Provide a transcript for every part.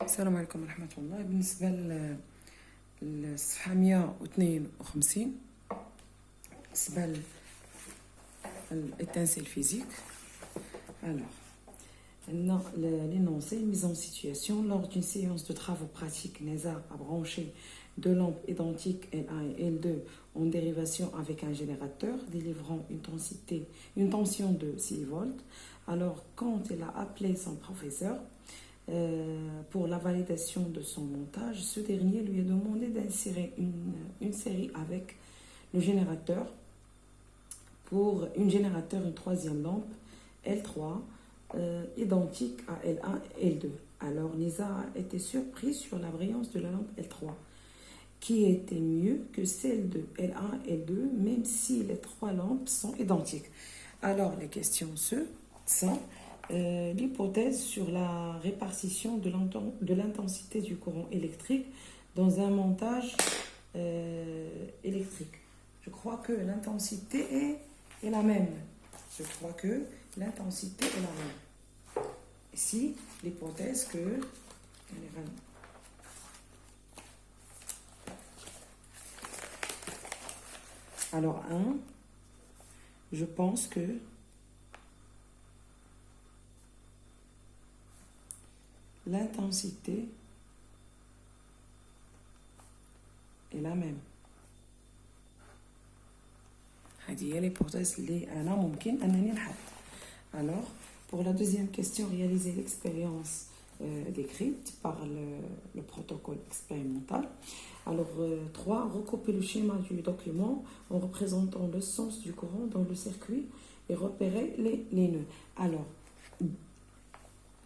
السلام عليكم ورحمة الله. بالنسبة للصفحة 152 بالنسبة l'étincelle physique. Alors, l'énoncé, mise en situation lors d'une séance de travaux pratiques NESA à brancher deux lampes identiques L1 et L2 en dérivation avec un générateur délivrant une tension de 6 volts. Alors, quand elle a appelé son professeur pour la validation de son montage, ce dernier lui a demandé d'insérer une série avec le générateur pour une troisième lampe L3 identique à L1 et L2. Alors Nisa a été surprise sur la brillance de la lampe L3 qui était mieux que celle de L1 et L2 même si les trois lampes sont identiques. Alors les questions sont l'hypothèse sur la répartition de l'intensité du courant électrique dans un montage électrique. Je crois que l'intensité est la même. Je crois que l'intensité est la même. Ici, l'hypothèse que... Alors, je pense que l'intensité est la même. هذه هي l'hypothèse اللي أنا ممكن أنني نحط. Alors, pour la deuxième question, réaliser l'expérience décrite par le protocole expérimental. Alors, 3, recouper le schéma du document en représentant le sens du courant dans le circuit et repérer les nœuds. Alors,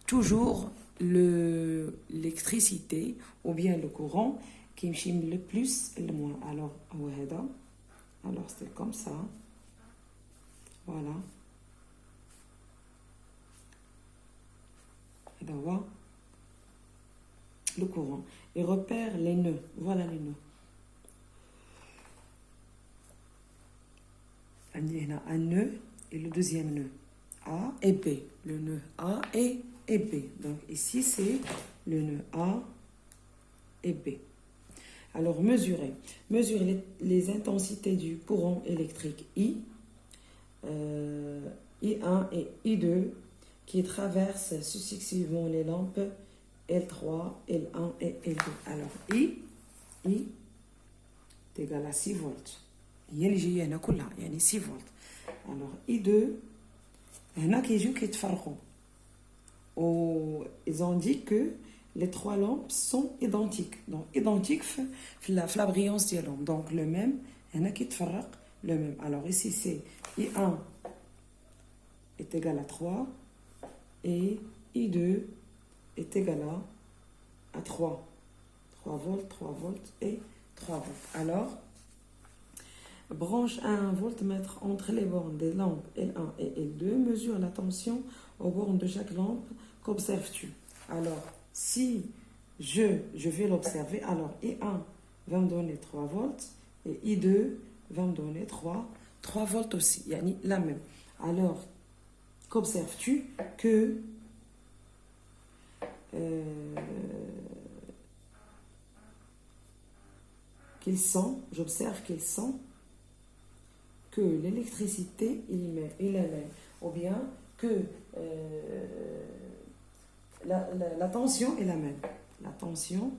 toujours l'électricité ou bien le courant qui me le plus et le moins. Alors c'est comme ça. Voilà. Et d'avoir le courant. Et repère les nœuds. Voilà les nœuds. Il y a un nœud et le deuxième nœud. A et B. Le nœud A et B. Donc ici c'est le nœud A et B. Alors mesurer les intensités du courant électrique I, I1 et I2 qui traversent successivement les lampes L3, L1 et L2. Alors I est égal à 6 volts. هي اللي جايه هنا كلها يعني 6 فولت. alors I2 هنا كيجيو كيتفرقوا. ils ont dit que les trois lampes sont identiques. Donc, identiques la brillance des lampes. Donc, le même, il y en a qui تفرق le même. Alors, ici, c'est I1 est égal à 3 et I2 est égal à 3. 3 volts, 3 volts et 3 volts. Alors, branche 1 voltmètre entre les bornes des lampes L1 et L2. Mesure la tension aux bornes de chaque lampe. Qu'observes-tu? Alors, si je vais l'observer, alors I1 va me donner 3 volts et I2 va me donner 3 volts aussi, yani la même. Alors, qu'observes-tu? Que j'observe qu'ils sont que l'électricité il est même, ou bien que la tension est la même. La tension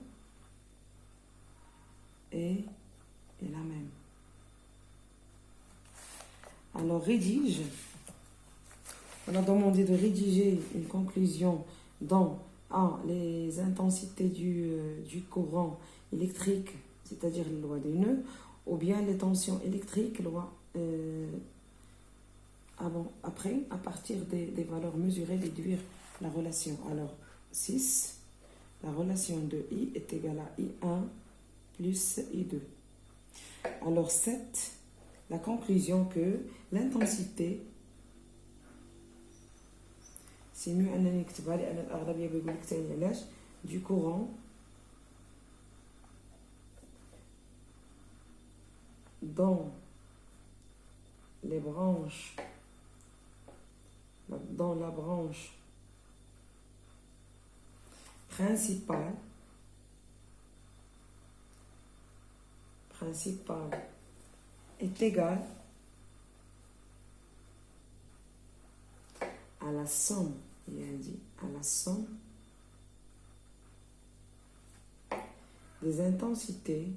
est la même. Alors, rédige. On a demandé de rédiger une conclusion dans les intensités du courant électrique, c'est-à-dire la loi des nœuds, ou bien les tensions électriques, loi après, à partir des valeurs mesurées, déduire la relation. Alors, 6, la relation de I est égale à I1 plus I2. Alors, 7, la conclusion que l'intensité, c'est mieux du courant dans les branches, dans la branche principal est égal à la somme, il a dit, à la somme des intensités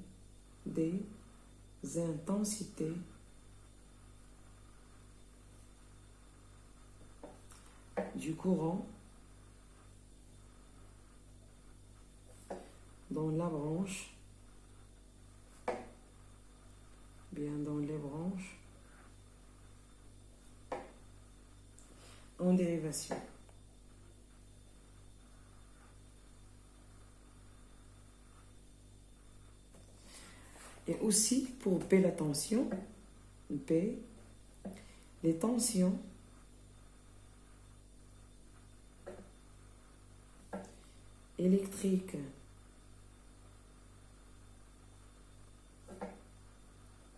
du courant dans la branche, bien dans les branches en dérivation. Et aussi pour P la tension, P, les tensions électriques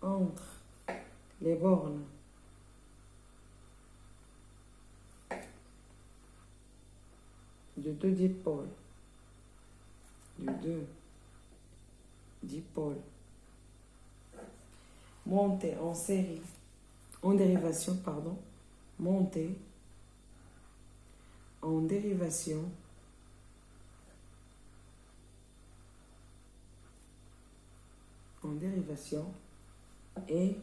entre les bornes de deux dipôles, montées en série, en dérivation, pardon, montées en dérivation est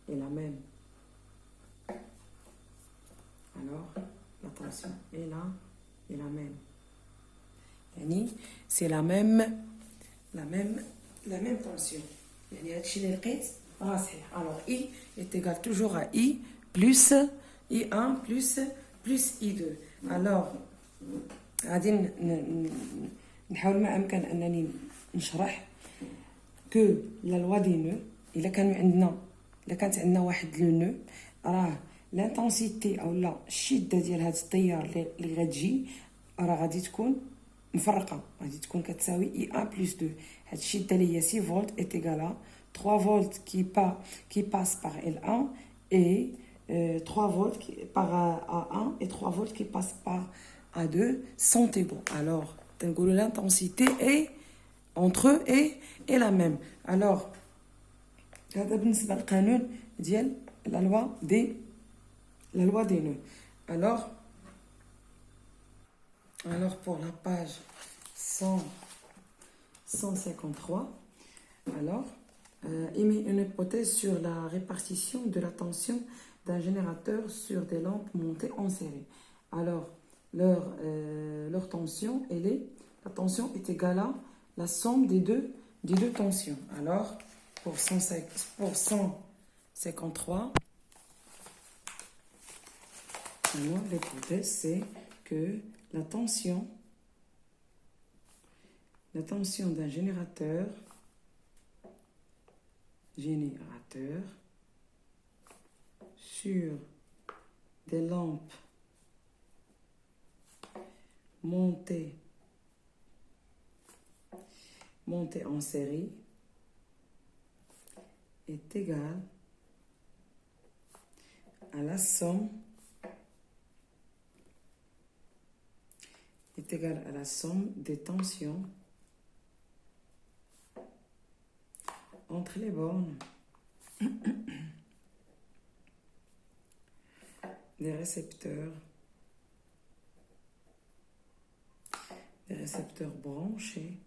la même. Alors, la tension est là et la même. C'est la même tension. Alors, I est égal toujours à I plus I1 plus I2. Alors, غادي نحاول ما أمكن أنني نشرح que la loi des nœuds, إلا كانت عندنا واحد لو نو راه l'intensité أو لا الشدة ديال هاد التيار اللي غتجي راه غادي تكون مفرقة، غادي تكون كتساوي I1 plus 2. هاد الشدة اللي هي 6 فولت est égal à 3 volts qui passe par L1 et 3 volts par A1 et 3 volts qui passent par A2 sont égaux. Alors, l'intensité est entre eux est la même. Alors, هذا بالنسبة للقانون ديال la loi des nœuds. Alors pour la page 153, alors émet une hypothèse sur la répartition de la tension d'un générateur sur des lampes montées en série. Alors leur tension, la tension est égale à la somme des deux tensions. Alors pour 153, alors l'hypothèse c'est que la tension d'un générateur sur des lampes montées en série est égale à la somme des tensions entre les bornes des récepteurs branchés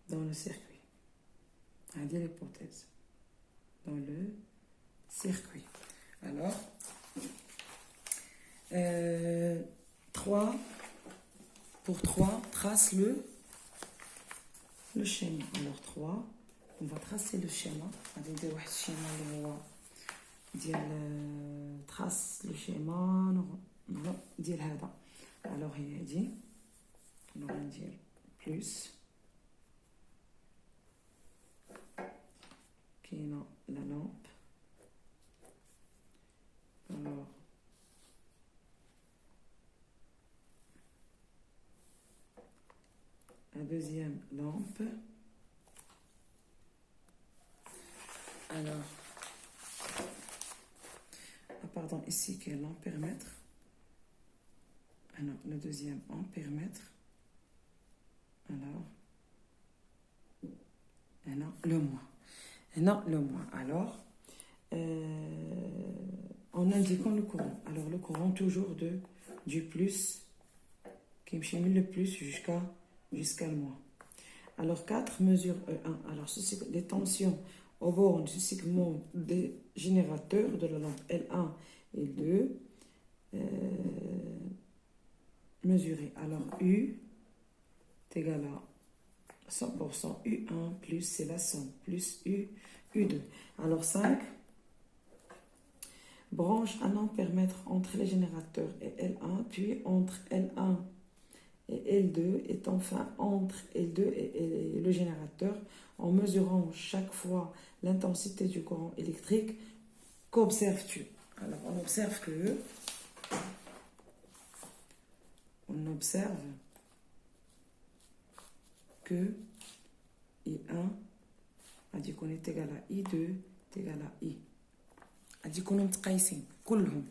dans le circuit. On dit l'hypothèse. Dans le circuit. Alors, 3 pour 3, trace le schéma. Alors 3, on va tracer le schéma. On va dire un schéma trace le schéma ديال هذا. Alors هي هادي ندير plus كاينه la lampe. Alors la deuxième lampe. Alors, pardon, ici qui est l'ampèremètre. le deuxième ampèremètre. Alors, le moins. Alors, en indiquant le courant. Alors, le courant toujours du plus, qui me le plus jusqu'à le moins. Alors, 4 mesure E1. Alors, ceci, les tensions au bornes du segment des générateurs de la lampe L1 et L2 mesurées. Alors, U est égal à 100% U1 plus, c'est la somme, plus U2. Alors, 5 branches un ampèremètre entre les générateurs et L1, puis entre L1 et L2, et enfin entre L2 et le générateur, en mesurant chaque fois l'intensité du courant électrique. Qu'observes-tu? Alors, on observe que I1 a dit qu'on est égal à I2 est égal à I. A dit qu'on est متقايسين كلهم.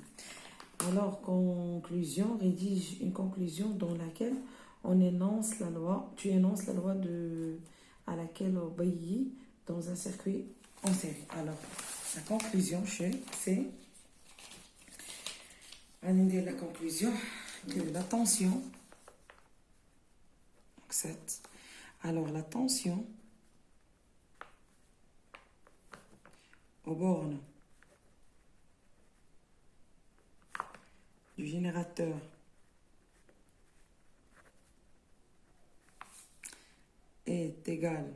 Alors, conclusion, rédige une conclusion dans laquelle on énonce la loi, tu énonces la loi à laquelle obéit dans un circuit en série. Alors, la conclusion, c'est, on dit la conclusion que la tension, 7, alors la tension aux bornes du générateur est égale,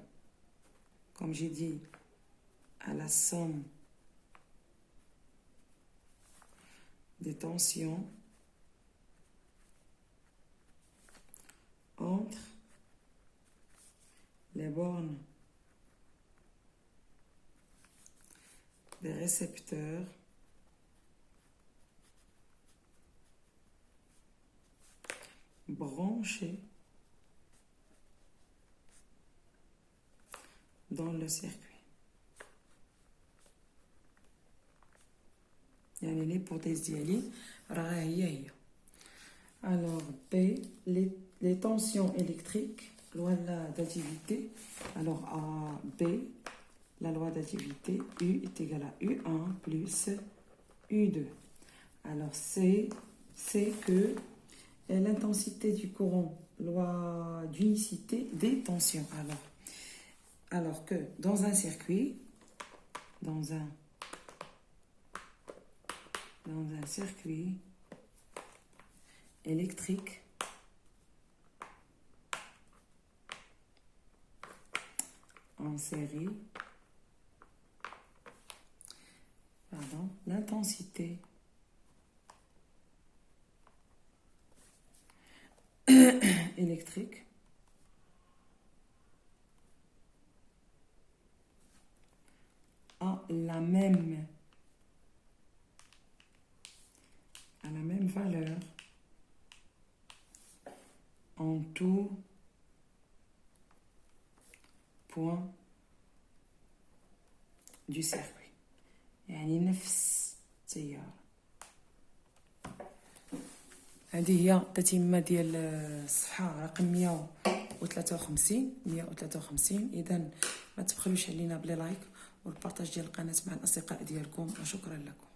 comme j'ai dit, à la somme des tensions entre les bornes des récepteurs branchés dans le circuit. يعني l'hypothèse ديالي راه هي. Alors B, les tensions électriques, loi de l'additivité. Alors à B, la loi d'additivité, U est égal à U1 plus U2. Alors C, c'est que l'intensité du courant, loi d'unicité des tensions. Alors que dans un circuit, dans un circuit électrique, en série, l'intensité électrique a la même valeur en tout point du circuit. يعني نفس التيار. هذه هي التتمة ديال الصفحة رقم 153. إذا ما تبخلوش علينا بلي لايك والبارطاج ديال القناة مع الأصدقاء ديالكم، وشكرا لكم.